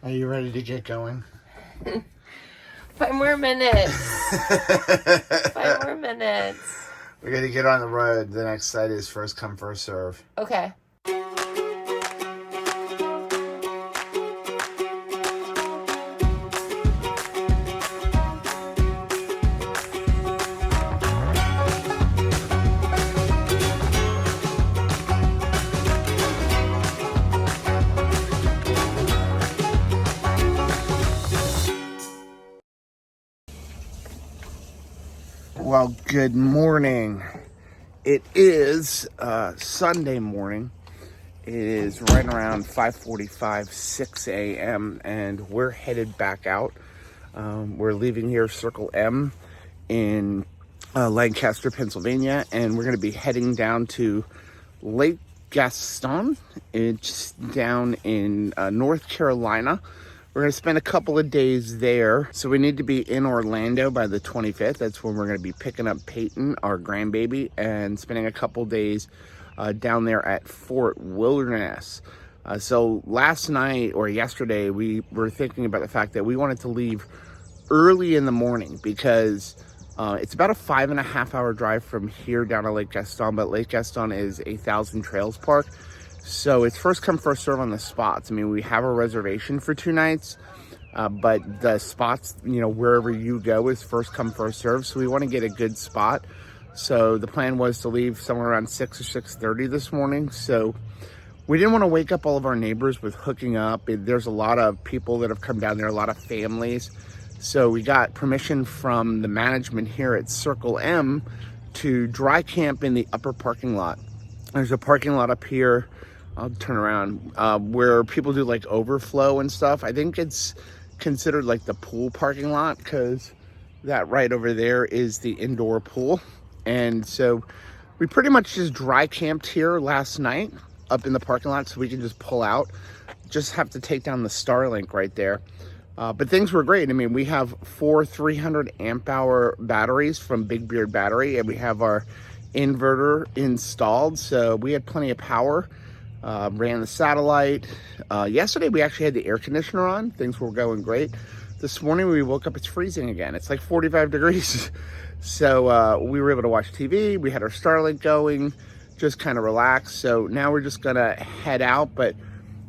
Are you ready to get going? 5 more minutes. 5 more minutes. We're going to get on the road. The next site is first come, first serve. Okay. Well, good morning. It is Sunday morning. It is right around 5:45, 6 a.m. and we're headed back out. We're leaving here Circle M in Lancaster, Pennsylvania, and we're going to be heading down to Lake Gaston. It's down in North Carolina. We're going to spend a couple of days there. So we need to be in Orlando by the 25th. That's when we're going to be picking up Peyton, our grandbaby, and spending a couple days down there at Fort Wilderness. So last night or yesterday, we were thinking about the fact that we wanted to leave early in the morning because it's about a 5.5 hour drive from here down to Lake Gaston, but Lake Gaston is a Thousand Trails park. So it's first come, first serve on the spots. I mean, we have a reservation for 2 nights, but the spots, wherever you go is first come, first serve. So we want to get a good spot. So the plan was to leave somewhere around 6 or 6:30 this morning. So we didn't want to wake up all of our neighbors with hooking up. There's a lot of people that have come down there, a lot of families. So we got permission from the management here at Circle M to dry camp in the upper parking lot. There's a parking lot up here. I'll turn around, where people do like overflow and stuff. I think it's considered like the pool parking lot because that right over there is the indoor pool. And so we pretty much just dry camped here last night up in the parking lot so we can just pull out. Just have to take down the Starlink right there. But things were great. I mean, we have 4 300 amp hour batteries from Big Beard Battery, and we have our inverter installed. So we had plenty of power. Ran the satellite. Yesterday we actually had the air conditioner on. Things were going great. This morning we woke up, it's freezing again. It's like 45 degrees. So we were able to watch TV. We had our Starlink going, just kind of relax. So now we're just gonna head out, but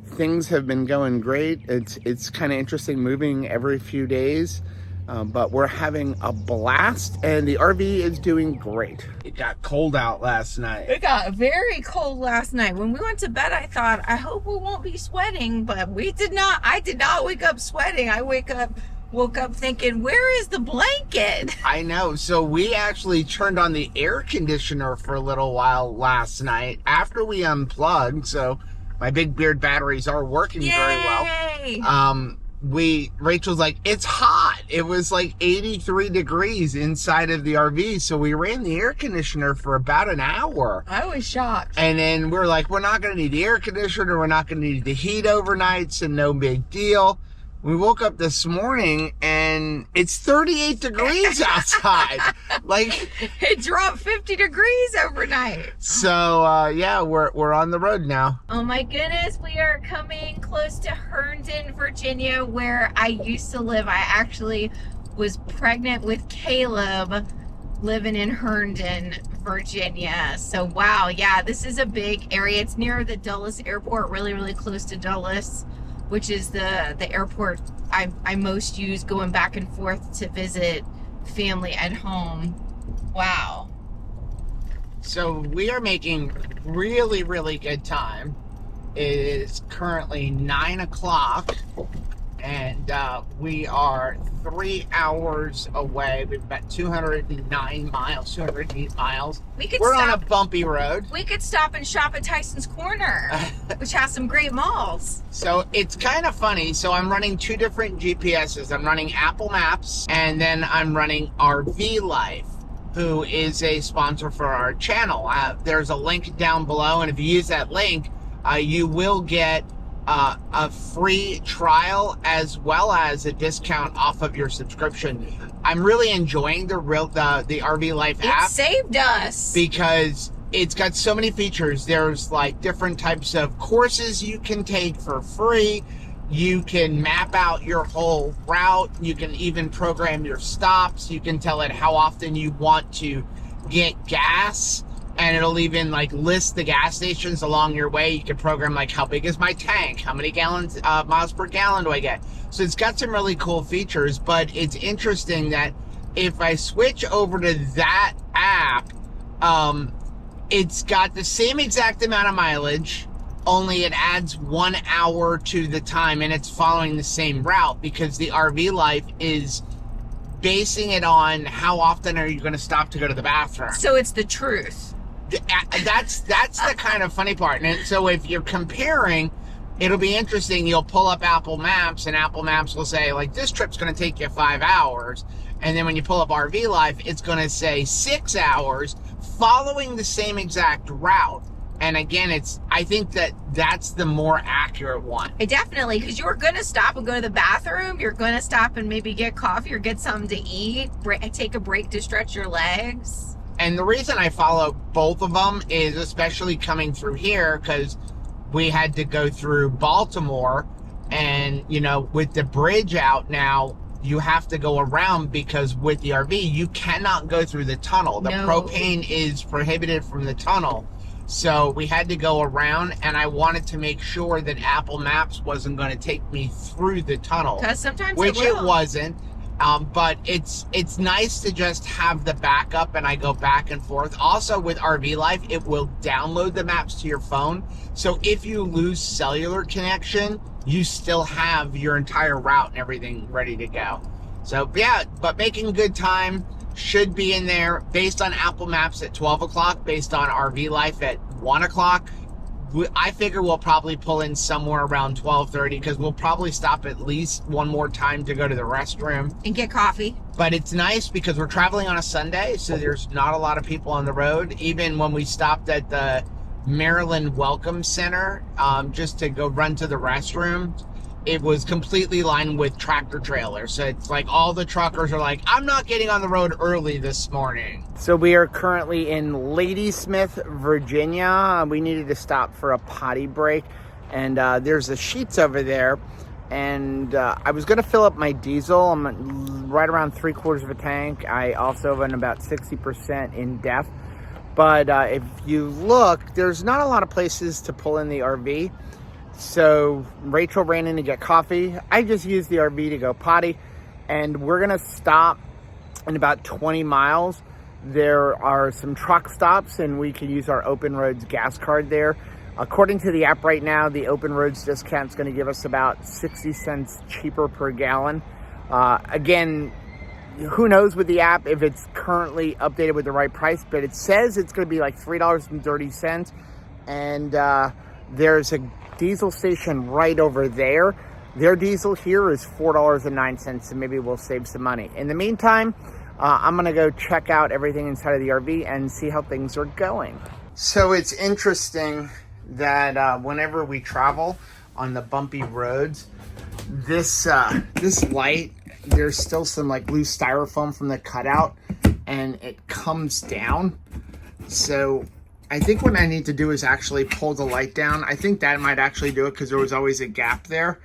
things have been going great. It's kind of interesting moving every few days. But we're having a blast, and the RV is doing great. It got cold out last night. It got very cold last night. When we went to bed, I thought, I hope we won't be sweating, but we did not. I did not wake up sweating. I woke up thinking, where is the blanket? I know. So we actually turned on the air conditioner for a little while last night after we unplugged. So my Big Beard batteries are working very well. Rachel's like, it's hot. It was like 83 degrees inside of the RV. So we ran the air conditioner for about an hour. I was shocked. And then we're like, we're not going to need the air conditioner. We're not going to need the heat overnight. So no big deal. We woke up this morning and it's 38 degrees outside. Like, it dropped 50 degrees overnight. So, yeah, we're on the road now. Oh my goodness, we are coming close to Herndon, Virginia, where I used to live. I actually was pregnant with Caleb living in Herndon, Virginia. So, wow, yeah, this is a big area. It's near the Dulles Airport, really, really close to Dulles, which is the airport I most use going back and forth to visit family at home. Wow. So we are making really, really good time. It is currently 9 o'clock, and we are 3 hours away. We've got 208 miles. We're on a bumpy road. We could stop and shop at Tyson's Corner, which has some great malls. So it's kind of funny. So I'm running 2 different GPSs. I'm running Apple Maps, and then I'm running RV Life, who is a sponsor for our channel. There's a link down below, and if you use that link, you will get a free trial as well as a discount off of your subscription. I'm really enjoying the RV Life app. It saved us because it's got so many features. There's like different types of courses you can take for free. You can map out your whole route. You can even program your stops. You can tell it how often you want to get gas, and it'll even like list the gas stations along your way. You can program like, how big is my tank? How many gallons, miles per gallon do I get? So it's got some really cool features, but it's interesting that if I switch over to that app, it's got the same exact amount of mileage, only it adds 1 hour to the time, and it's following the same route because the RV Life is basing it on how often are you going to stop to go to the bathroom. So it's the truth. That's the kind of funny part. And so if you're comparing, it'll be interesting. You'll pull up Apple Maps, and Apple Maps will say, like, this trip's going to take you 5 hours. And then when you pull up RV Life, it's going to say 6 hours, following the same exact route. And again, I think that's the more accurate one. Definitely, because you're going to stop and go to the bathroom. You're going to stop and maybe get coffee or get something to eat, take a break to stretch your legs. And the reason I follow both of them is especially coming through here, because we had to go through Baltimore, and, you know, with the bridge out now, you have to go around because with the RV, you cannot go through the tunnel. The propane is prohibited from the tunnel. So we had to go around, and I wanted to make sure that Apple Maps wasn't going to take me through the tunnel. Because sometimes which it wasn't. But it's nice to just have the backup, and I go back and forth. Also with RV Life, it will download the maps to your phone. So if you lose cellular connection, you still have your entire route and everything ready to go. So yeah, but making good time. Should be in there based on Apple Maps at 12 o'clock, based on RV Life at 1 o'clock. I figure we'll probably pull in somewhere around 12:30 because we'll probably stop at least one more time to go to the restroom. And get coffee. But it's nice because we're traveling on a Sunday, so there's not a lot of people on the road. Even when we stopped at the Maryland Welcome Center just to go run to the restroom, it was completely lined with tractor trailers. So it's like all the truckers are like, I'm not getting on the road early this morning. So we are currently in Ladysmith, Virginia. We needed to stop for a potty break. And there's the Sheets over there. And I was going to fill up my diesel. I'm right around 3/4 of a tank. I also run about 60% in depth. But if you look, there's not a lot of places to pull in the RV. So Rachel ran in to get coffee. I just used the RV to go potty, and we're gonna stop in about 20 miles. There are some truck stops, and we can use our Open Roads gas card there. According to the app right now, the Open Roads discount is gonna give us about 60 cents cheaper per gallon. Again, who knows with the app if it's currently updated with the right price, but it says it's gonna be like $3.30, and there's a diesel station right over there. Their diesel here is $4.09, so maybe we'll save some money. In the meantime, I'm gonna go check out everything inside of the RV and see how things are going. So it's interesting that whenever we travel on the bumpy roads, this light, there's still some like loose styrofoam from the cutout, and it comes down. So I think what I need to do is actually pull the light down. I think that might actually do it because there was always a gap there.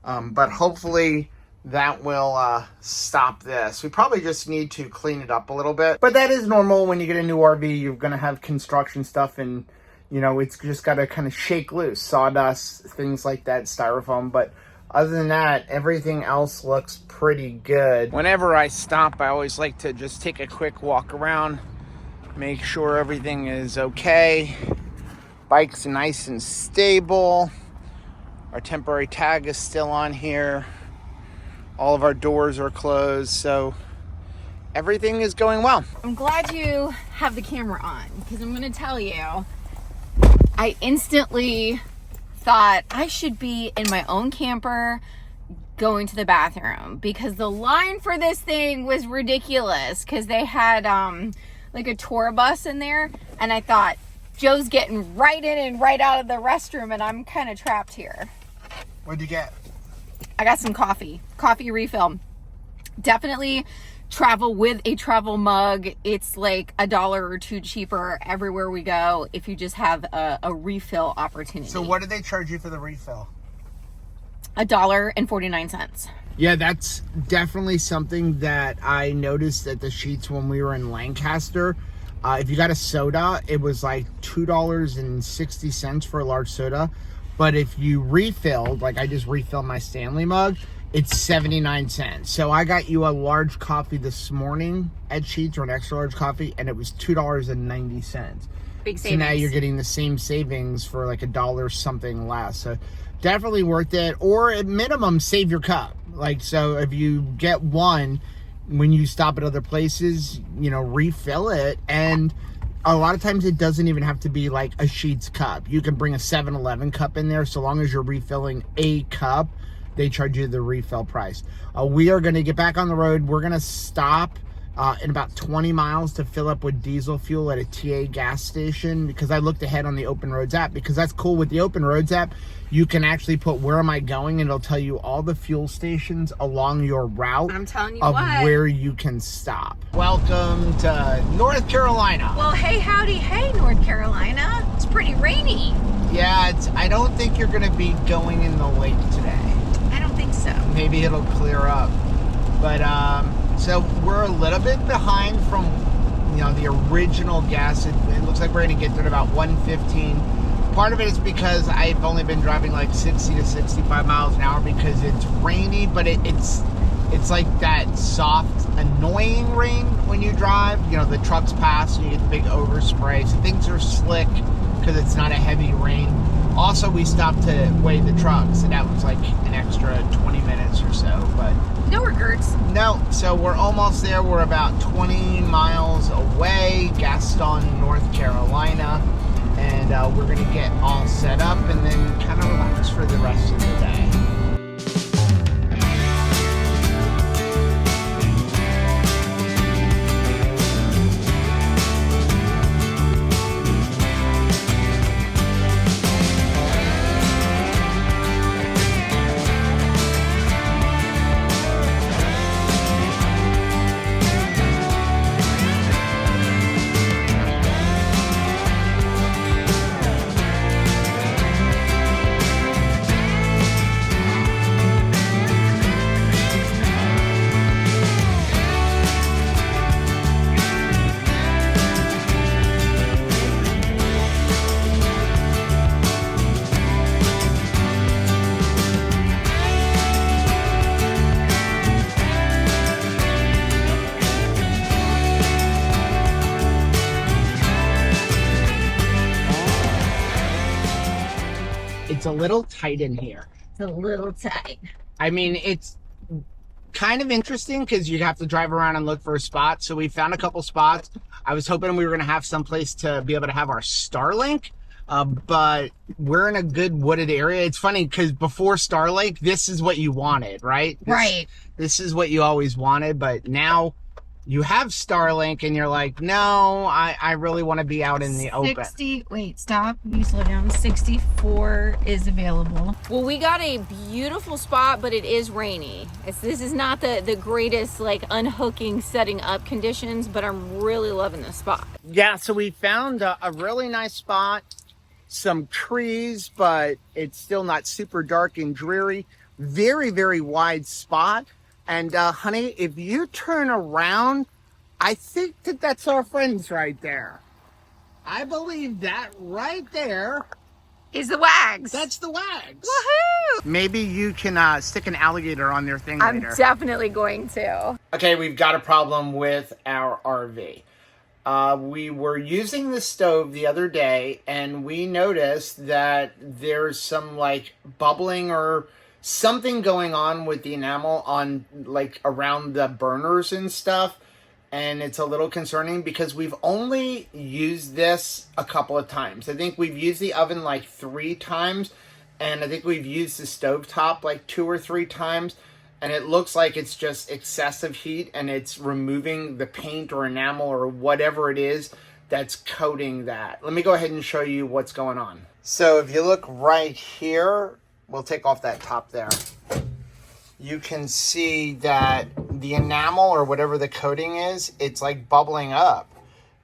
But hopefully that will stop this. We probably just need to clean it up a little bit. But that is normal when you get a new RV. You're going to have construction stuff, and, you know, it's just got to kind of shake loose. Sawdust, things like that, styrofoam. But other than that, everything else looks pretty good. Whenever I stop, I always like to just take a quick walk around. Make sure everything is okay. Bike's nice and stable. Our temporary tag is still on here. All of our doors are closed, so everything is going well. I'm glad you have the camera on, because I'm going to tell you, I instantly thought I should be in my own camper going to the bathroom, because the line for this thing was ridiculous, because they had like a tour bus in there, and I thought, Joe's getting right in and right out of the restroom, and I'm kind of trapped here. What'd you get? I got some coffee refill. Definitely travel with a travel mug. It's like $1 or $2 cheaper everywhere we go if you just have a refill opportunity. So what did they charge you for the refill? $1.49. Yeah, that's definitely something that I noticed at the Sheetz when we were in Lancaster. If you got a soda, it was like $2.60 for a large soda. But if you refilled, like I just refilled my Stanley mug, it's 79 cents. So I got you a large coffee this morning at Sheetz, or an extra large coffee, and it was $2.90. Big savings. So now you're getting the same savings for like $1 something less. So definitely worth it. Or at minimum, save your cup. Like, so if you get one, when you stop at other places, you know, refill it. And a lot of times it doesn't even have to be like a Sheetz cup. You can bring a 7-Eleven cup in there. So long as you're refilling a cup, they charge you the refill price. We are going to get back on the road. We're going to stop in about 20 miles to fill up with diesel fuel at a TA gas station, because I looked ahead on the Open Roads app, because that's cool. With the Open Roads app, you can actually put where am I going, and it'll tell you all the fuel stations along your route. I'm telling you of what. where you can stop. Welcome to North Carolina. Well, hey, howdy, hey, North Carolina. It's pretty rainy. Yeah, I don't think you're going to be going in the lake today. I don't think so. Maybe it'll clear up. But, so we're a little bit behind from, you know, the original gas. It looks like we're going to get there at about 1:15. Part of it is because I've only been driving like 60 to 65 miles an hour because it's rainy, but it's like that soft, annoying rain when you drive. You know, the trucks pass and you get the big overspray. So things are slick because it's not a heavy rain. Also, we stopped to weigh the trucks, and that was like an extra 20 minutes or so, but no regrets. no. So we're almost there. We're about 20 miles away, Gaston, North Carolina, and we're going to get all set up and then kind of relax for the rest of the day. It's a little tight in here. It's a little tight. I mean, it's kind of interesting because you'd have to drive around and look for a spot. So we found a couple spots. I was hoping we were going to have some place to be able to have our Starlink, but we're in a good wooded area. It's funny because before Starlink, this is what you wanted, right? Right. This is what you always wanted, but now you have Starlink and you're like, no, I really want to be out in the open. Wait, stop. You slow down. 64 is available. Well, we got a beautiful spot, but it is rainy. This is not the greatest, like, unhooking, setting up conditions, but I'm really loving this spot. Yeah, so we found a really nice spot, some trees, but it's still not super dark and dreary. Very, very wide spot. And honey, if you turn around, I think that's our friends right there. I believe that right there is the Wags. That's the Wags. Woohoo! Maybe you can stick an alligator on their thing later. I'm definitely going to. Okay, we've got a problem with our RV. We were using the stove the other day, and we noticed that there's some like bubbling or something going on with the enamel on like around the burners and stuff. And it's a little concerning because we've only used this a couple of times. I think we've used the oven like 3 times, and I think we've used the stovetop like 2 or 3 times. And it looks like it's just excessive heat and it's removing the paint or enamel or whatever it is that's coating that. Let me go ahead and show you what's going on. So if you look right here, we'll take off that top there. You can see that the enamel or whatever the coating is, it's like bubbling up.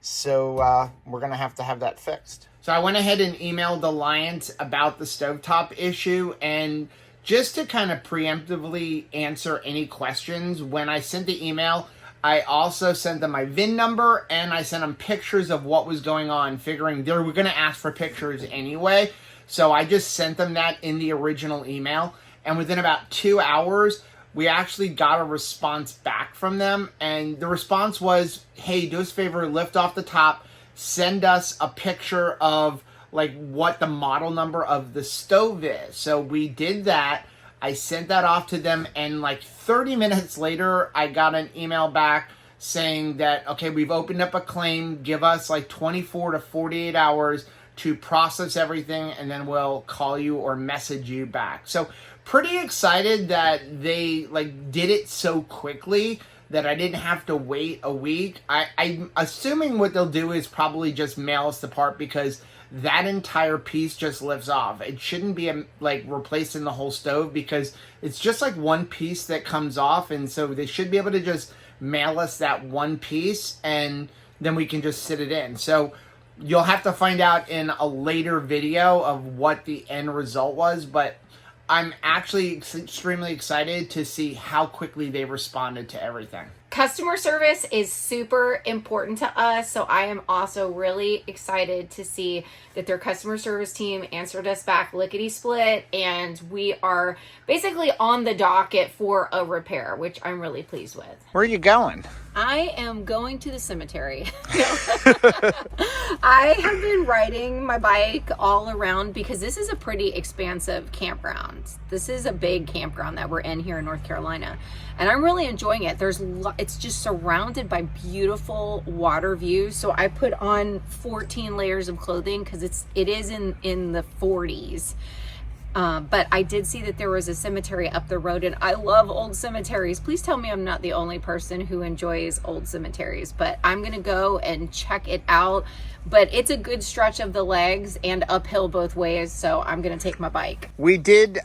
So we're going to have that fixed. So I went ahead and emailed Alliance about the stovetop issue, and just to kind of preemptively answer any questions, when I sent the email, I also sent them my VIN number and I sent them pictures of what was going on, figuring they were going to ask for pictures anyway. So I just sent them that in the original email. And within about 2 hours, we actually got a response back from them. And the response was, hey, do us a favor, lift off the top, send us a picture of like what the model number of the stove is. So we did that. I sent that off to them, and like 30 minutes later, I got an email back saying that, okay, we've opened up a claim, give us like 24 to 48 hours to process everything, and then we'll call you or message you back. So pretty excited that they like did it so quickly that I didn't have to wait a week. I'm assuming what they'll do is probably just mail us the part, because that entire piece just lifts off. It shouldn't be like replacing the whole stove, because it's just like one piece that comes off, and so they should be able to just mail us that one piece and then we can just sit it in. So you'll have to find out in a later video of what the end result was, but I'm actually extremely excited to see how quickly they responded to everything. Customer service is super important to us, so I am also really excited to see that their customer service team answered us back lickety-split, and we are basically on the docket for a repair, which I'm really pleased with. Where are you going? I am going to the cemetery. I have been riding my bike all around because this is a pretty expansive campground. This is a big campground that we're in here in North Carolina, and I'm really enjoying it. It's just surrounded by beautiful water views. So I put on 14 layers of clothing because it is in the 40s. But I did see that there was a cemetery up the road, and I love old cemeteries. Please tell me I'm not the only person who enjoys old cemeteries, but I'm going to go and check it out. But it's a good stretch of the legs and uphill both ways, so I'm going to take my bike. We did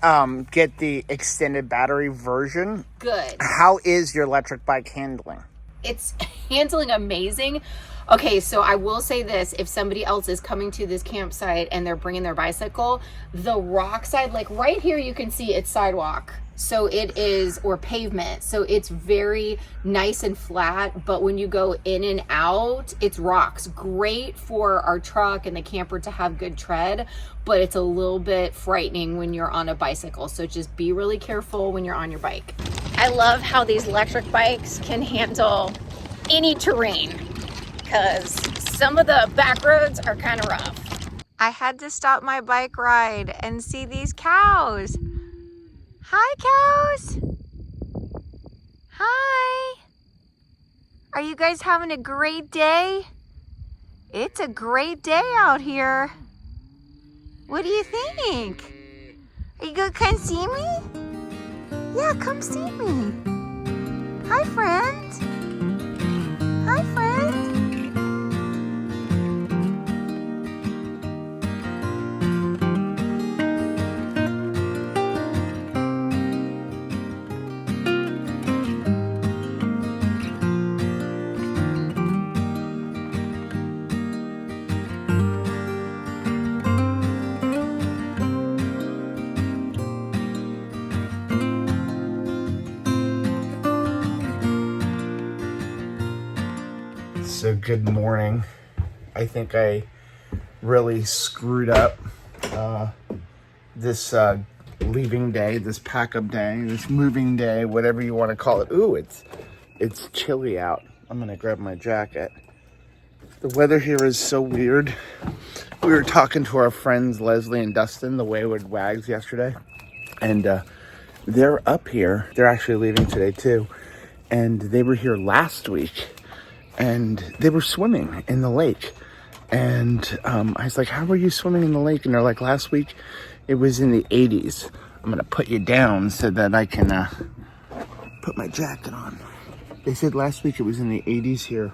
get the extended battery version. Good. How is your electric bike handling? It's handling amazing. Okay, so I will say this. If somebody else is coming to this campsite and they're bringing their bicycle, the rock side, like right here, you can see it's sidewalk. So it is, or pavement. So it's very nice and flat. But when you go in and out, it's rocks. Great for our truck and the camper to have good tread, but it's a little bit frightening when you're on a bicycle. So just be really careful when you're on your bike. I love how these electric bikes can handle any terrain, because some of the back roads are kind of rough. I had to stop my bike ride and see these cows. Hi, cows. Hi. Are you guys having a great day? It's a great day out here. What do you think? Are you gonna come see me? Yeah, come see me. Hi, friend. Hi, friend. So good morning. I think I really screwed up this leaving day, this pack up day, this moving day, whatever you want to call it. Ooh, it's chilly out. I'm gonna grab my jacket. The weather here is so weird. We were talking to our friends Leslie and Dustin, the Wayward Wags, yesterday, and they're up here. They're actually leaving today too, and they were here last week. And they were swimming in the lake. And I was like, how were you swimming in the lake? And they're like, last week it was in the 80s. I'm going to put you down so that I can put my jacket on. They said last week it was in the 80s here.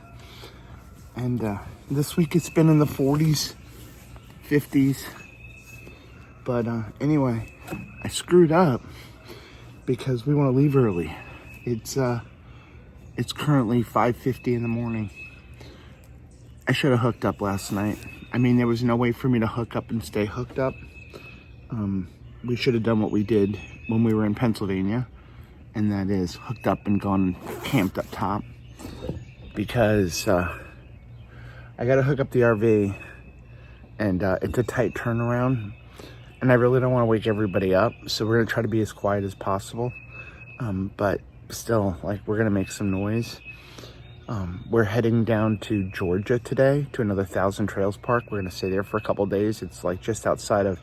And this week it's been in the 40s, 50s. But anyway, I screwed up because we want to leave early. It's currently 5:50 in the morning. I should have hooked up last night. I mean, there was no way for me to hook up and stay hooked up. We should have done what we did when we were in Pennsylvania, and that is hooked up and gone camped up top, because I got to hook up the RV, and it's a tight turnaround, and I really don't want to wake everybody up, so we're going to try to be as quiet as possible, but still, like, we're going to make some noise. We're heading down to Georgia today to another Thousand Trails park. We're going to stay there for a couple days. It's like just outside of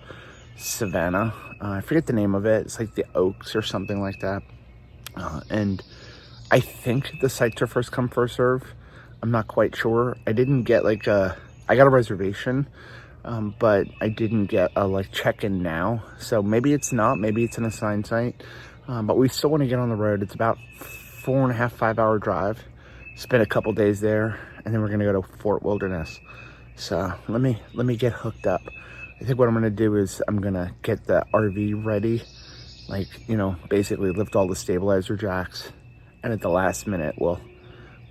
Savannah. I forget the name of it. It's like the Oaks or something like that. And I think the sites are first come, first serve. I'm not quite sure. I didn't get I got a reservation, but I didn't get a check-in now. So maybe it's not, maybe it's an assigned site. But we still want to get on the road. It's about 4.5, 5 hour drive. Spend a couple days there, and then we're gonna go to Fort Wilderness. So let me get hooked up. I think what I'm gonna do is I'm gonna get the RV ready, basically lift all the stabilizer jacks, and at the last minute we'll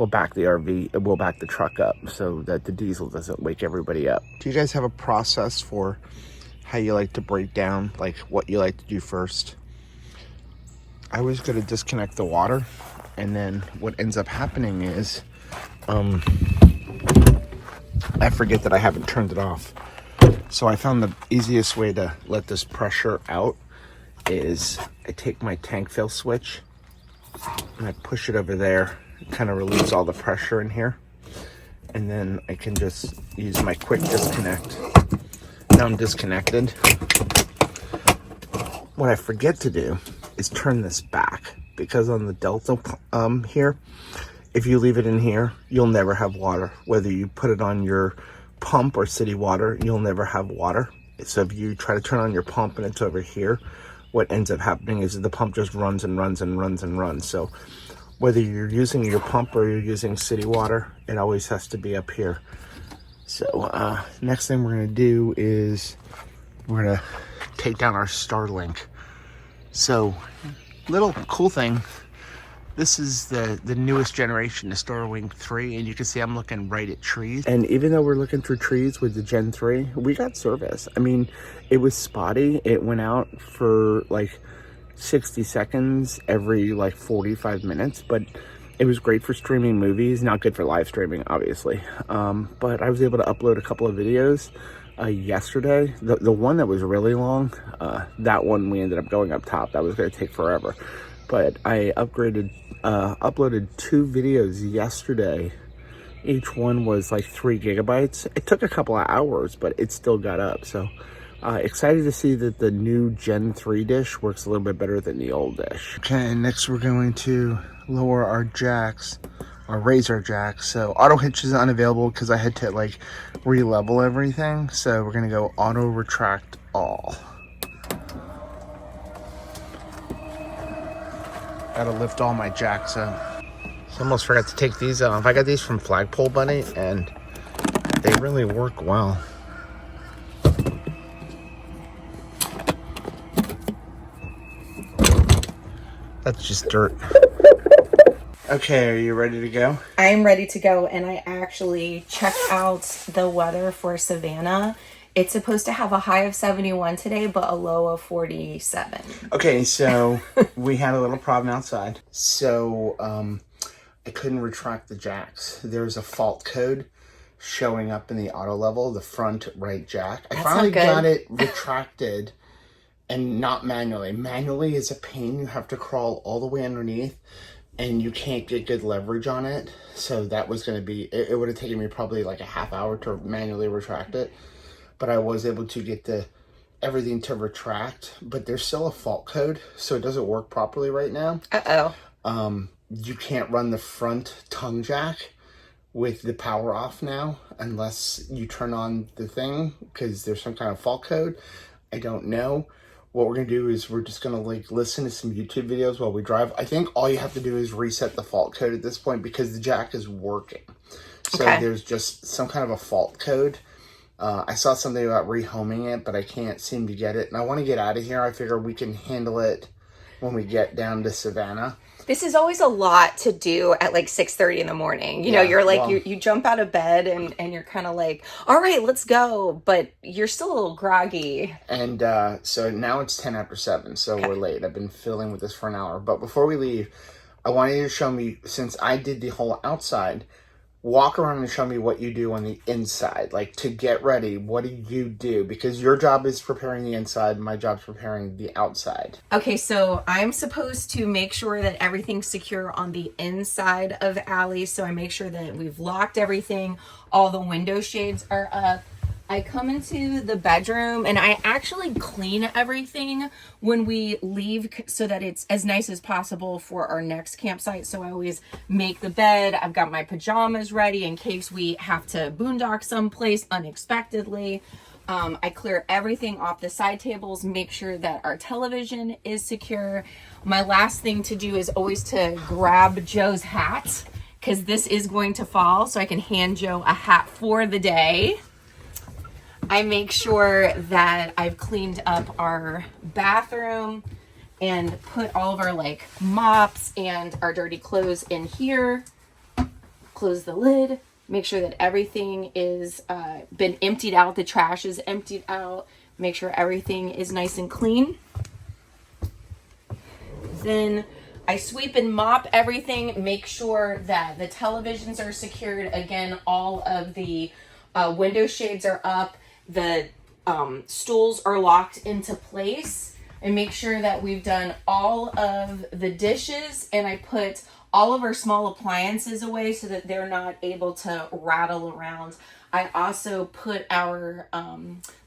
back the truck up so that the diesel doesn't wake everybody up. Do you guys have a process for how you like to break down, what you like to do first? I was gonna disconnect the water, and then what ends up happening is I forget that I haven't turned it off. So I found the easiest way to let this pressure out is I take my tank fill switch and I push it over there. It kind of relieves all the pressure in here. And then I can just use my quick disconnect. Now I'm disconnected. What I forget to do is turn this back, because on the Delta here, if you leave it in here, you'll never have water. Whether you put it on your pump or city water, you'll never have water. So if you try to turn on your pump and it's over here, what ends up happening is the pump just runs and runs and runs and runs. So whether you're using your pump or you're using city water, it always has to be up here. So next thing we're gonna do is we're gonna take down our Starlink. So little cool thing, this is the newest generation, the Starlink 3, and you can see I'm looking right at trees. And even though we're looking for trees with the Gen 3, we got service. I mean, it was spotty. It went out for 60 seconds every 45 minutes, but it was great for streaming movies. Not good for live streaming, obviously. But I was able to upload a couple of videos yesterday. The one that was really long, that one we ended up going up top. That was going to take forever. But I uploaded 2 videos yesterday. Each one was 3 gigabytes. It took a couple of hours, but it still got up. So excited to see that the new Gen 3 dish works a little bit better than the old dish. Okay, next we're going to lower our jacks, or raise our jacks. So auto hitch is unavailable because I had to re-level everything. So we're gonna go auto retract all. Gotta lift all my jacks up. So almost forgot to take these off. I got these from Flagpole Bunny, and they really work well. That's just dirt. Okay, are you ready to go? I am ready to go, and I actually checked out the weather for Savannah. It's supposed to have a high of 71 today, but a low of 47. Okay, so we had a little problem outside. So I couldn't retract the jacks. There's a fault code showing up in the auto level, the front right jack. I finally got it retracted, and not manually. Manually is a pain. You have to crawl all the way underneath, and you can't get good leverage on it. So that was going to be, it would have taken me probably a half hour to manually retract it. But I was able to get everything to retract, but there's still a fault code, so it doesn't work properly right now. You can't run the front tongue jack with the power off now unless you turn on the thing, because there's some kind of fault code. I don't know. What we're gonna do is we're just gonna listen to some YouTube videos while we drive. I think all you have to do is reset the fault code at this point, because the jack is working. So there's just some kind of a fault code. I saw something about rehoming it, but I can't seem to get it. And I want to get out of here. I figure we can handle it when we get down to Savannah. This is always a lot to do at like 6:30 in the morning. You know, you're like, you jump out of bed and you're kind of like, all right, let's go. But you're still a little groggy. And so now it's 10 after 7, so we're late. I've been filling with this for an hour. But before we leave, I wanted you to show me, since I did the whole outside, walk around and show me what you do on the inside. Like, to get ready, what do you do? Because your job is preparing the inside, my job's preparing the outside. Okay, so I'm supposed to make sure that everything's secure on the inside of Allie. So I make sure that we've locked everything. All the window shades are up. I come into the bedroom and I actually clean everything when we leave so that it's as nice as possible for our next campsite. So I always make the bed. I've got my pajamas ready in case we have to boondock someplace unexpectedly. I clear everything off the side tables, make sure that our television is secure. My last thing to do is always to grab Joe's hat because this is going to fall, so I can hand Joe a hat for the day. I make sure that I've cleaned up our bathroom and put all of our like mops and our dirty clothes in here. Close the lid. Make sure that everything is been emptied out. The trash is emptied out. Make sure everything is nice and clean. Then I sweep and mop everything. Make sure that the televisions are secured. Again, all of the window shades are up. The stools are locked into place, and make sure that we've done all of the dishes, and I put all of our small appliances away so that they're not able to rattle around. I also put our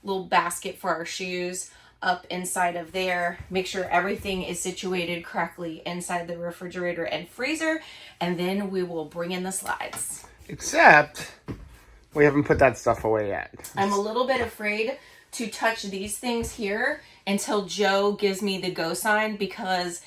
little basket for our shoes up inside of there. Make sure everything is situated correctly inside the refrigerator and freezer, and then we will bring in the slides. Except we haven't put that stuff away yet. I'm a little bit afraid to touch these things here until Joe gives me the go sign, because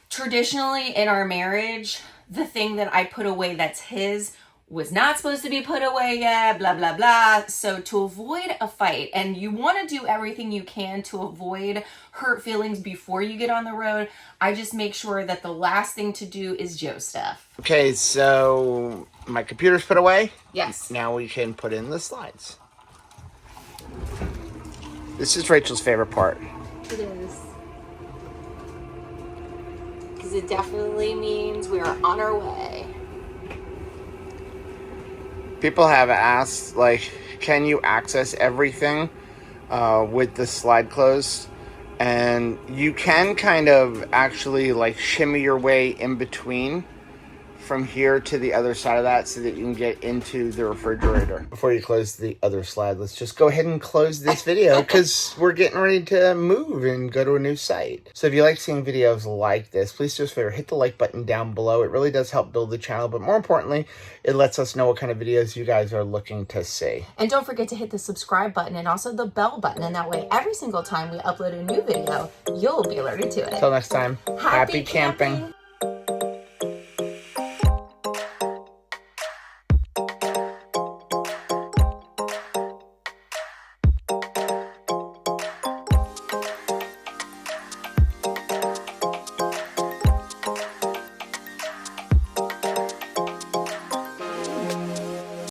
traditionally in our marriage, the thing that I put away that's his was not supposed to be put away yet, blah, blah, blah. So to avoid a fight, and you want to do everything you can to avoid hurt feelings before you get on the road, I just make sure that the last thing to do is Joe's stuff. Okay, so my computer's put away. Yes. Now we can put in the slides. This is Rachel's favorite part. It is. Because it definitely means we are on our way. People have asked, like, can you access everything with the slide closed? And you can kind of actually, like, shimmy your way in between from here to the other side of that so that you can get into the refrigerator. Before you close the other slide, let's just go ahead and close this video because we're getting ready to move and go to a new site. So if you like seeing videos like this, please do us a favor, hit the like button down below. It really does help build the channel, but more importantly, it lets us know what kind of videos you guys are looking to see. And don't forget to hit the subscribe button and also the bell button, and that way every single time we upload a new video, you'll be alerted to it. Until next time, happy camping.